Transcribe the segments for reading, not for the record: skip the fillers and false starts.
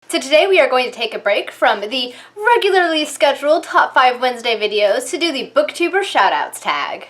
So today we are going to take a break from the regularly scheduled Top 5 Wednesday videos to do the Booktuber Shoutouts Tag.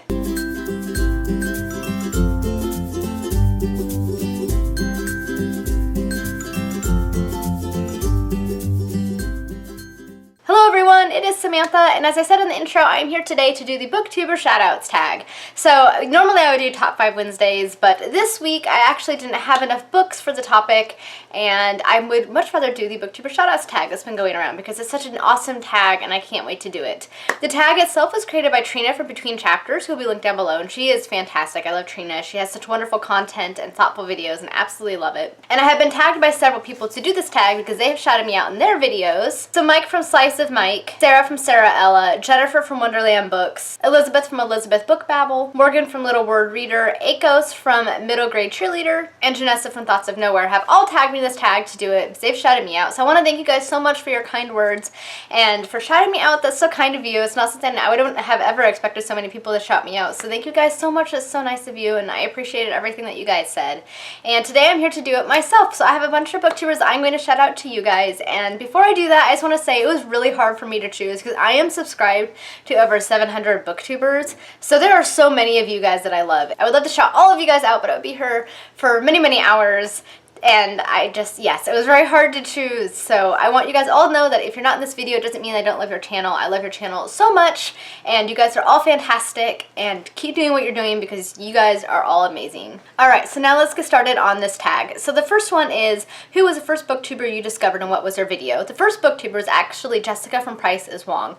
Hello everyone, it is Samantha, and as I said in the intro, I am here today to do the Booktuber Shoutouts Tag. So normally I would do Top 5 Wednesdays, but this week I actually didn't have enough books for the topic, and I would much rather do the Booktuber Shoutouts Tag that's been going around because it's such an awesome tag and I can't wait to do it. The tag itself was created by Trina from Between Chapters, who will be linked down below, and she is fantastic. I love Trina. She has such wonderful content and thoughtful videos and absolutely love it. And I have been tagged by several people to do this tag because they have shouted me out in their videos. So Mike from Slice of Mike, Sarah from Sarah Ella, Jennifer from Wonderland Books, Elizabeth from Elizabeth Book Babble, Morgan from Little Word Reader, Akos from Middle Grade Cheerleader, and Janessa from Thoughts of Nowhere have all tagged me this tag to do it because they've shouted me out. So I want to thank you guys so much for your kind words and for shouting me out. That's so kind of you. It's not something I wouldn't have ever expected so many people to shout me out. So thank you guys so much. It's so nice of you, and I appreciated everything that you guys said. And today I'm here to do it myself. So I have a bunch of booktubers I'm going to shout out to you guys. And before I do that, I just want to say it was really hard for me to choose because I am subscribed to over 700 booktubers. So there are so many of you guys that I love. I would love to shout all of you guys out, but it would be here for many, many hours. And yes, it was very hard to choose. So I want you guys all to know that if you're not in this video, it doesn't mean I don't love your channel. I love your channel so much, and you guys are all fantastic, and keep doing what you're doing because you guys are all amazing. Alright, so now let's get started on this tag. So the first one is, who was the first booktuber you discovered and what was their video? The first booktuber is actually Jessica from Price is Wong.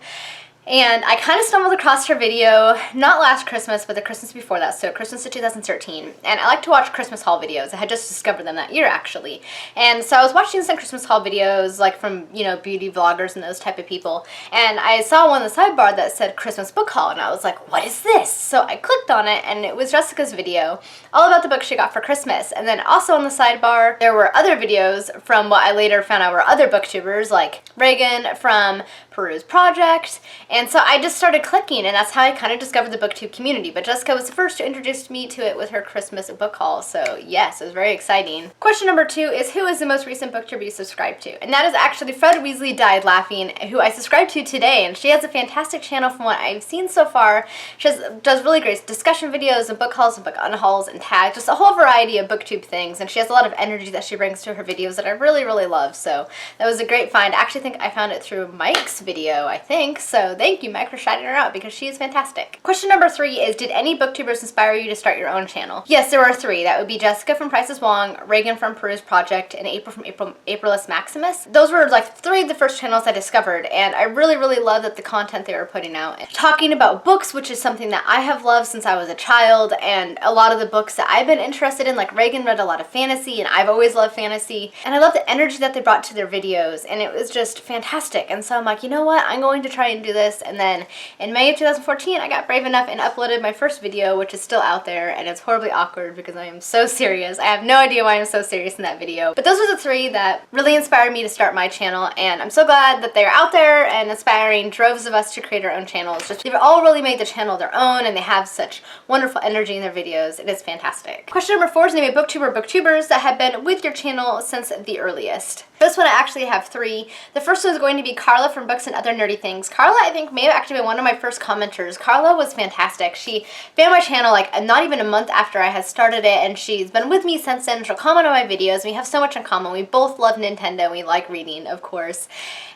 And I kind of stumbled across her video, not last Christmas, but the Christmas before that, so Christmas of 2013. And I like to watch Christmas haul videos. I had just discovered them that year, actually. And so I was watching some Christmas haul videos, like from, you know, beauty vloggers and those type of people. And I saw one in the sidebar that said Christmas book haul, and I was like, what is this? So I clicked on it, and it was Jessica's video, all about the books she got for Christmas. And then also on the sidebar, there were other videos from what I later found out were other booktubers, like Reagan from Peru's Project. And so I just started clicking, and that's how I kind of discovered the BookTube community. But Jessica was the first to introduce me to it with her Christmas book haul, so yes, it was very exciting. Question number 2 is, who is the most recent booktuber you subscribed to? And that is actually Fred Weasley Died Laughing, who I subscribed to today, and she has a fantastic channel from what I've seen so far. She does really great discussion videos and book hauls and book unhauls and tags, just a whole variety of BookTube things, and she has a lot of energy that she brings to her videos that I really, really love, so that was a great find. I actually think I found it through Mike's video, I think, so thank you, Mike, for shouting her out because she is fantastic. Question number 3 is, did any booktubers inspire you to start your own channel? Yes, there were 3. That would be Jessica from Price is Wong, Reagan from Peru's Project, and April from Aprilist Maximus. Those were like 3 of the first channels I discovered, and I really, really love that the content they were putting out. Talking about books, which is something that I have loved since I was a child, and a lot of the books that I've been interested in, like Reagan read a lot of fantasy, and I've always loved fantasy, and I love the energy that they brought to their videos, and it was just fantastic. And so I'm like, you know what, I'm going to try and do this. And then in May of 2014, I got brave enough and uploaded my first video, which is still out there, and it's horribly awkward because I am so serious. I have no idea why I'm so serious in that video. But those were the 3 that really inspired me to start my channel, and I'm so glad that they're out there and inspiring droves of us to create our own channels. Just, they've all really made the channel their own, and they have such wonderful energy in their videos. It is fantastic. Question number 4 is, name a booktubers that have been with your channel since the earliest. This one I actually have 3. The first one is going to be Carla from Books and Other Nerdy Things. Carla, I think, may have actually been one of my first commenters. Carla was fantastic. She found my channel like not even a month after I had started it, and she's been with me since then. She'll comment on my videos. We have so much in common. We both love Nintendo. We like reading, of course,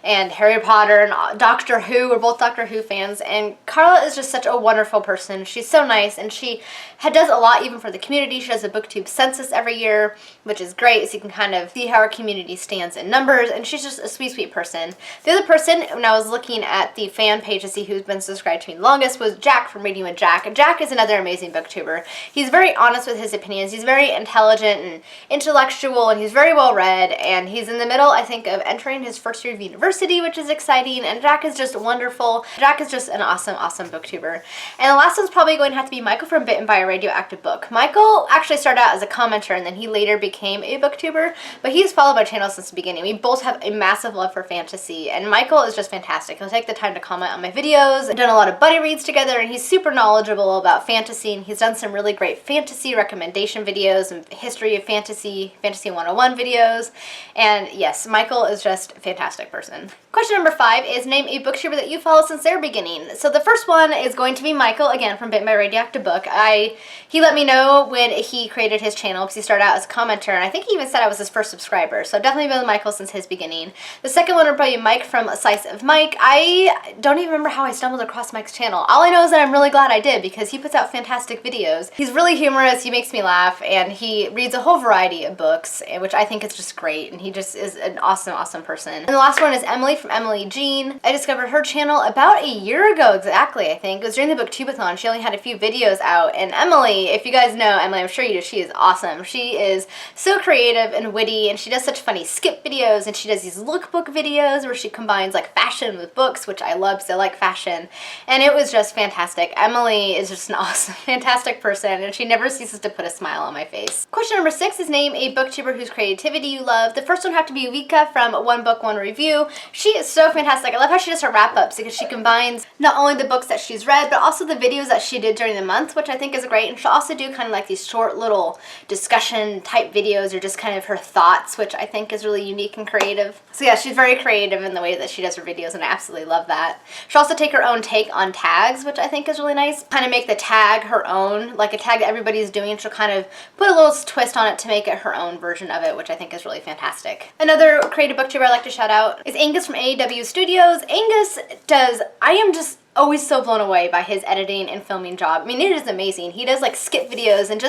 and Harry Potter and Doctor Who. We're both Doctor Who fans, and Carla is just such a wonderful person. She's so nice, and she does a lot even for the community. She does a BookTube census every year, which is great, so you can kind of see how our community stands in numbers, and she's just a sweet, sweet person. The other person, when I was looking at the fan page to see who's been subscribed to me the longest, was Jack from Reading with Jack. And Jack is another amazing booktuber. He's very honest with his opinions. He's very intelligent and intellectual, and he's very well read, and he's in the middle, I think, of entering his first year of university, which is exciting, and Jack is just wonderful. Jack is just an awesome, awesome booktuber. And the last one's probably going to have to be Michael from Bitten by a Radioactive Book. Michael actually started out as a commenter, and then he later became a booktuber, but he's followed my channel since the beginning. We both have a massive love for fantasy, and Michael is just fantastic. He'll take the time to comment comment on my videos. I've done a lot of buddy reads together, and he's super knowledgeable about fantasy, and he's done some really great fantasy recommendation videos and history of fantasy 101 videos. And yes, Michael is just a fantastic person. Question number 5 is name a booktuber that you follow since their beginning. So the first one is going to be Michael, again from Bitten by Radioactive Book. He let me know when he created his channel because he started out as a commenter, and I think he even said I was his first subscriber. So I've definitely been with Michael since his beginning. The second one would probably be Mike from A Slice of Mike. I don't even remember how I stumbled across Mike's channel. All I know is that I'm really glad I did because he puts out fantastic videos. He's really humorous, he makes me laugh, and he reads a whole variety of books, which I think is just great, and he just is an awesome person. And the last one is Emily from Emily Jean. I discovered her channel about a year ago exactly, I think. It was during the Booktubeathon. She only had a few videos out, and Emily, if you guys know Emily, I'm sure you do, she is awesome. She is so creative and witty, and she does such funny skip videos, and she does these lookbook videos where she combines like fashion with books, which I love because I like fashion, and it was just fantastic. Emily is just an awesome, fantastic person, and she never ceases to put a smile on my face. Question number 6 is name a booktuber whose creativity you love. The first one would have to be Vika from One Book, One Review. She is so fantastic. I love how she does her wrap-ups because she combines not only the books that she's read, but also the videos that she did during the month, which I think is great, and she'll also do kind of like these short little discussion type videos or just kind of her thoughts, which I think is really unique and creative. So yeah, she's very creative in the way that she does her videos, and I absolutely love that. She'll also take her own take on tags, which I think is really nice. Kind of make the tag her own, like a tag that everybody's doing. She'll kind of put a little twist on it to make it her own version of it, which I think is really fantastic. Another creative booktuber I'd like to shout out is Angus from AEW Studios. Angus does, I am just always so blown away by his editing and filming job. I mean, it is amazing. He does like skip videos and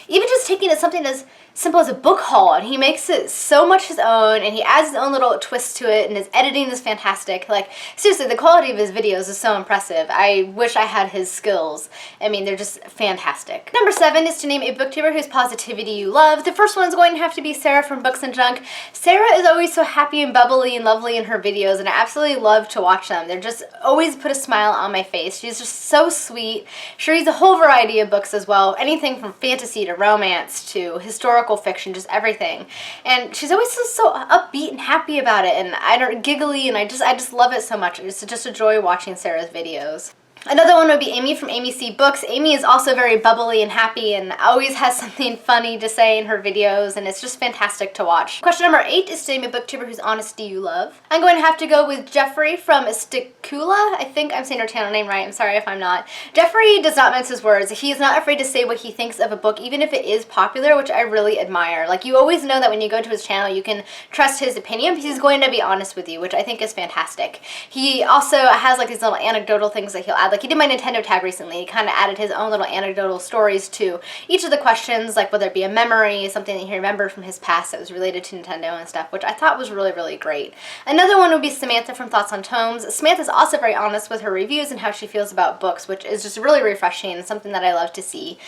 even just taking it something as simple as a book haul, and he makes it so much his own, and he adds his own little twist to it, and his editing is fantastic. Like, seriously, the quality of his videos is so impressive. I wish I had his skills. I mean, they're just fantastic. Number 7 is to name a booktuber whose positivity you love. The first one's going to have to be Sarah from Books and Junk. Sarah is always so happy and bubbly and lovely in her videos, and I absolutely love to watch them. They're just always put a smile on my face. She's just so sweet. She reads a whole variety of books as well, anything from fantasy to romance to historical fiction, just everything. And she's always so upbeat and happy about it, and giggly, and I just love it so much. It's just a joy watching Sarah's videos. Another one would be Amy from Amy C Books. Amy is also very bubbly and happy and always has something funny to say in her videos, and it's just fantastic to watch. Question number 8 is to name a booktuber whose honesty you love. I'm going to have to go with Jeffrey from Sticula. I think I'm saying her channel name right. I'm sorry if I'm not. Jeffrey does not mince his words. He is not afraid to say what he thinks of a book, even if it is popular, which I really admire. Like, you always know that when you go to his channel, you can trust his opinion because he's going to be honest with you, which I think is fantastic. He also has like these little anecdotal things that he'll add. Like, he did my Nintendo tag recently. He kind of added his own little anecdotal stories to each of the questions, like whether it be a memory, something that he remembered from his past that was related to Nintendo and stuff, which I thought was really great. Another one would be Samantha from Thoughts on Tomes. Samantha's also very honest with her reviews and how she feels about books, which is just really refreshing and something that I love to see.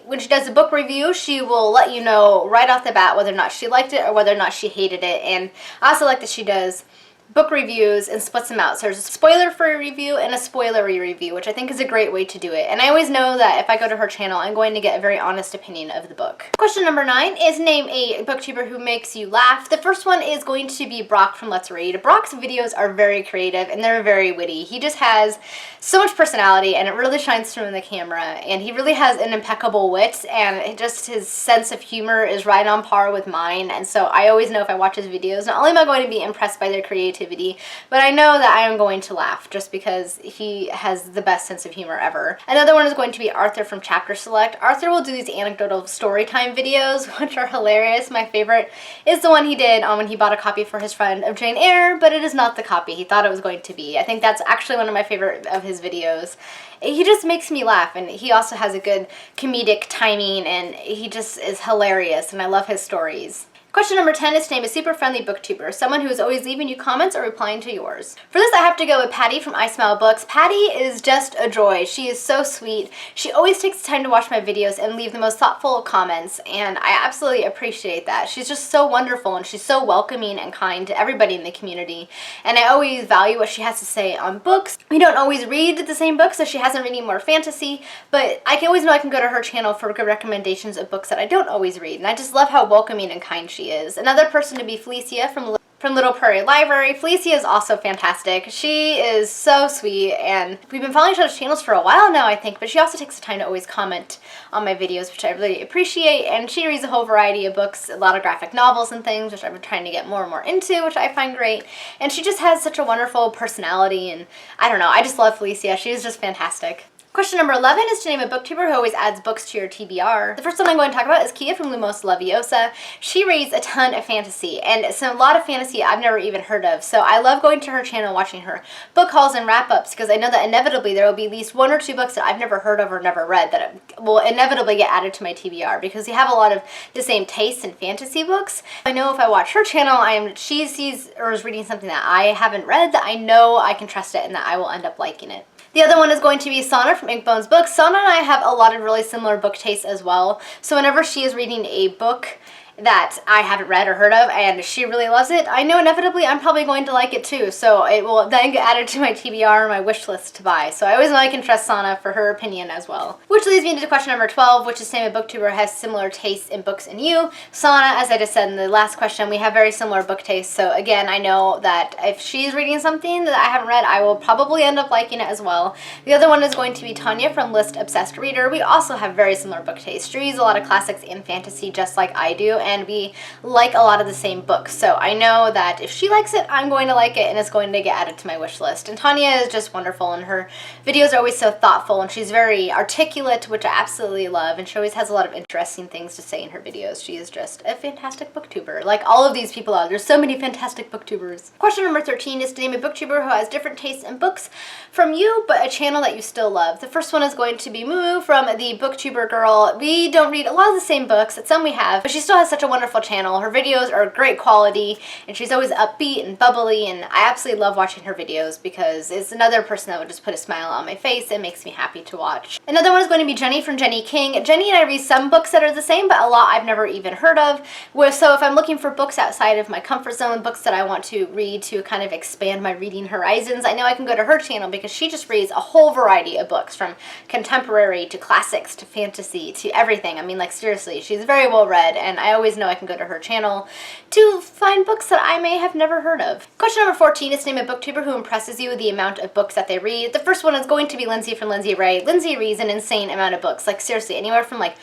When she does a book review, she will let you know right off the bat whether or not she liked it or whether or not she hated it, and I also like that she does book reviews and splits them out. So there's a spoiler-free review and a spoilery review, which I think is a great way to do it. And I always know that if I go to her channel, I'm going to get a very honest opinion of the book. Question number 9 is name a booktuber who makes you laugh. The first one is going to be Brock from Let's Read. Brock's videos are very creative and they're very witty. He just has so much personality and it really shines through in the camera, and he really has an impeccable wit, and just his sense of humor is right on par with mine. And so I always know if I watch his videos, not only am I going to be impressed by their creativity, but I know that I am going to laugh just because he has the best sense of humor ever. Another one is going to be Arthur from Chapter Select. Arthur will do these anecdotal story time videos, which are hilarious. My favorite is the one he did when he bought a copy for his friend of Jane Eyre, but it is not the copy he thought it was going to be. I think that's actually one of my favorite of his videos. He just makes me laugh, and he also has a good comedic timing, and he just is hilarious, and I love his stories. Question number 10 is to name a super friendly booktuber, someone who is always leaving you comments or replying to yours. For this, I have to go with Patty from I Smile Books. Patty is just a joy. She is so sweet. She always takes time to watch my videos and leave the most thoughtful comments, and I absolutely appreciate that. She's just so wonderful, and she's so welcoming and kind to everybody in the community, and I always value what she has to say on books. We don't always read the same books, so she hasn't reading more fantasy, but I can always know I can go to her channel for good recommendations of books that I don't always read, and I just love how welcoming and kind she is. Another person to be Felicia from from Little Prairie Library. Felicia is also fantastic. She is so sweet, and we've been following each other's channels for a while now, I think, but she also takes the time to always comment on my videos, which I really appreciate, and she reads a whole variety of books, a lot of graphic novels and things, which I've been trying to get more and more into, which I find great, and she just has such a wonderful personality, and I don't know, I just love Felicia. She's just fantastic. Question number 11 is to name a booktuber who always adds books to your TBR. The first one I'm going to talk about is Kia from Lumos Leviosa. She reads a ton of fantasy, and a lot of fantasy I've never even heard of. So I love going to her channel, watching her book hauls and wrap-ups, because I know that inevitably there will be at least 1 or 2 books that I've never heard of or never read that will inevitably get added to my TBR, because we have a lot of the same tastes in fantasy books. I know if I watch her channel, she sees or is reading something that I haven't read, that I know I can trust it and that I will end up liking it. The other one is going to be Sana from Inkbones Books. Sana and I have a lot of really similar book tastes as well. So whenever she is reading a book that I haven't read or heard of and she really loves it, I know inevitably I'm probably going to like it too. So it will then get added to my TBR, my wish list to buy. So I always know I can trust Sana for her opinion as well. Which leads me into question number 12, which is to name a booktuber has similar tastes in books and you. Sana, as I just said in the last question, we have very similar book tastes. So again, I know that if she's reading something that I haven't read, I will probably end up liking it as well. The other one is going to be Tanya from List Obsessed Reader. We also have very similar book tastes. She reads a lot of classics and fantasy just like I do, and we like a lot of the same books. So I know that if she likes it, I'm going to like it, and it's going to get added to my wish list. And Tanya is just wonderful, and her videos are always so thoughtful, and she's very articulate, which I absolutely love, and she always has a lot of interesting things to say in her videos. She is just a fantastic booktuber, like all of these people are. There's so many fantastic booktubers. Question number 13 is to name a booktuber who has different tastes in books from you, but a channel that you still love. The first one is going to be Moo from the Booktuber Girl. We don't read a lot of the same books, some we have, but she still has such a wonderful channel. Her videos are great quality, and she's always upbeat and bubbly, and I absolutely love watching her videos because it's another person that would just put a smile on my face. It makes me happy to watch. Another one is going to be Jenny from Jenny King. Jenny and I read some books that are the same, but a lot I've never even heard of. So if I'm looking for books outside of my comfort zone, books that I want to read to kind of expand my reading horizons, I know I can go to her channel because she just reads a whole variety of books, from contemporary to classics to fantasy to everything. I mean, like, seriously, she's very well read, and I always know I can go to her channel to find books that I may have never heard of. Question number 14 is to name a booktuber who impresses you with the amount of books that they read. The first one is going to be Lindsay from Lindsay Ray. Lindsay reads an insane amount of books, like seriously, anywhere from like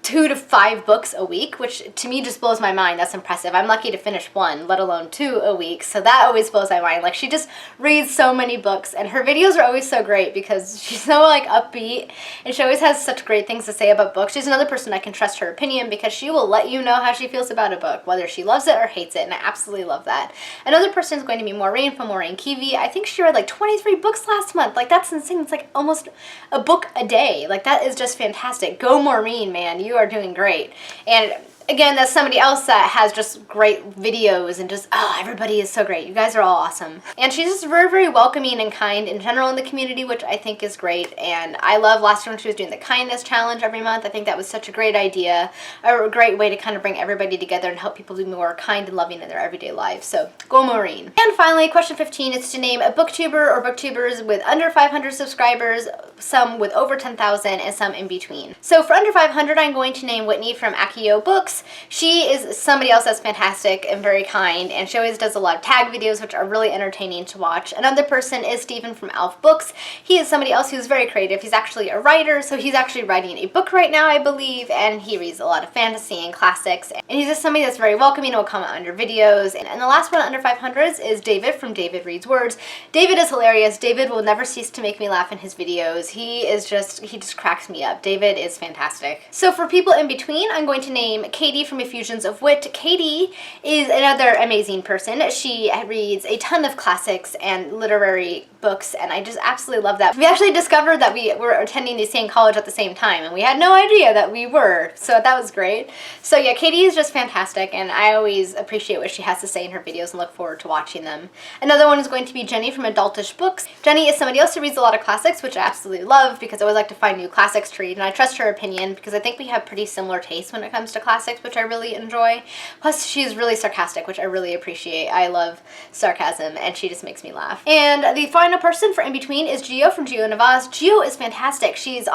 2 to 5 books a week, which to me just blows my mind. That's impressive. I'm lucky to finish 1, let alone 2 a week, so that always blows my mind. Like, she just reads so many books, and her videos are always so great because she's so like upbeat, and she always has such great things to say about books. She's another person I can trust her opinion because she will let you know how she feels about a book, whether she loves it or hates it, and I absolutely love that. Another person is going to be Maureen from Maureen Kiwi. I think she read like 23 books last month. Like, that's insane. It's like almost a book a day. Like, that is just fantastic. Go Maureen, man. You are doing great. And again, that's somebody else that has just great videos and just, oh, everybody is so great. You guys are all awesome. And she's just very, very welcoming and kind in general in the community, which I think is great. And I love last year when she was doing the kindness challenge every month. I think that was such a great idea, a great way to kind of bring everybody together and help people be more kind and loving in their everyday lives. So go Maureen. And finally, question 15 is to name a booktuber or booktubers with under 500 subscribers, some with over 10,000, and some in between. So for under 500, I'm going to name Whitney from Akio Books. She is somebody else that's fantastic and very kind, and she always does a lot of tag videos, which are really entertaining to watch. Another person is Stephen from Alf Books. He is somebody else who's very creative. He's actually a writer, so he's actually writing a book right now, I believe, and he reads a lot of fantasy and classics. And he's just somebody that's very welcoming and will comment under videos. And the last one under 500s is David from David Reads Words. David is hilarious. David will never cease to make me laugh in his videos. He just cracks me up. David is fantastic. So for people in between, I'm going to name Katie from Effusions of Wit. Katie is another amazing person. She reads a ton of classics and literary books, and I just absolutely love that. We actually discovered that we were attending the same college at the same time, and we had no idea that we were, so that was great. So yeah, Katie is just fantastic, and I always appreciate what she has to say in her videos and look forward to watching them. Another one is going to be Jenny from Adultish Books. Jenny is somebody else who reads a lot of classics, which I absolutely absolutely love because I always like to find new classics to read, and I trust her opinion because I think we have pretty similar tastes when it comes to classics, which I really enjoy. Plus, she's really sarcastic, which I really appreciate. I love sarcasm, and she just makes me laugh. And the final person for In Between is Gio from Gio Navaz. Gio is fantastic. She does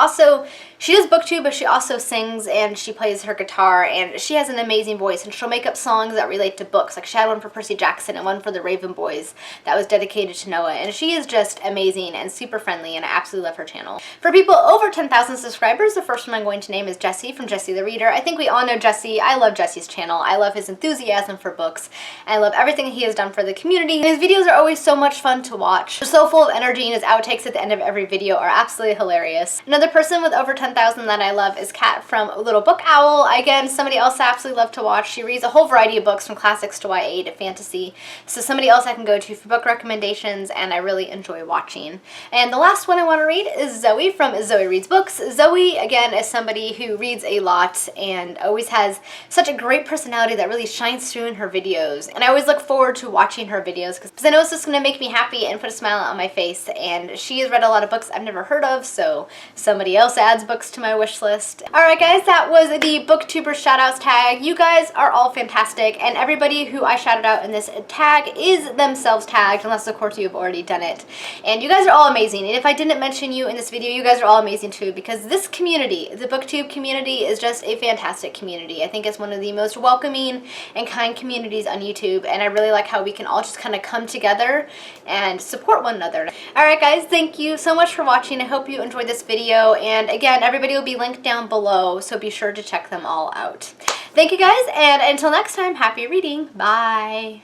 BookTube, but she also sings and she plays her guitar, and she has an amazing voice, and she'll make up songs that relate to books. Like she had one for Percy Jackson and one for the Raven Boys that was dedicated to Noah, and she is just amazing and super friendly, and I absolutely love her channel. For people over 10,000 subscribers, the first one I'm going to name is Jesse from Jesse the Reader. I think we all know Jesse. I love Jesse's channel. I love his enthusiasm for books. I love everything he has done for the community. His videos are always so much fun to watch. They're so full of energy, and his outtakes at the end of every video are absolutely hilarious. Another person with over 10,000 that I love is Kat from Little Book Owl. Again, somebody else I absolutely love to watch. She reads a whole variety of books from classics to YA to fantasy. So somebody else I can go to for book recommendations, and I really enjoy watching. And the last one I want to read is Zoe from Zoe Reads Books. Zoe, again, is somebody who reads a lot and always has such a great personality that really shines through in her videos. And I always look forward to watching her videos because I know it's just going to make me happy and put a smile on my face. And she has read a lot of books I've never heard of, so somebody else adds books to my wish list. Alright guys, that was the Booktuber Shoutouts tag. You guys are all fantastic, and everybody who I shouted out in this tag is themselves tagged, unless of course you've already done it. And you guys are all amazing, and if I didn't mention you in this video, you guys are all amazing too, because this community, the BookTube community, is just a fantastic community. I think it's one of the most welcoming and kind communities on YouTube, and I really like how we can all just kind of come together and support one another. Alright guys, thank you so much for watching. I hope you enjoyed this video, and again, everybody will be linked down below, so be sure to check them all out. Thank you guys, and until next time, happy reading. Bye!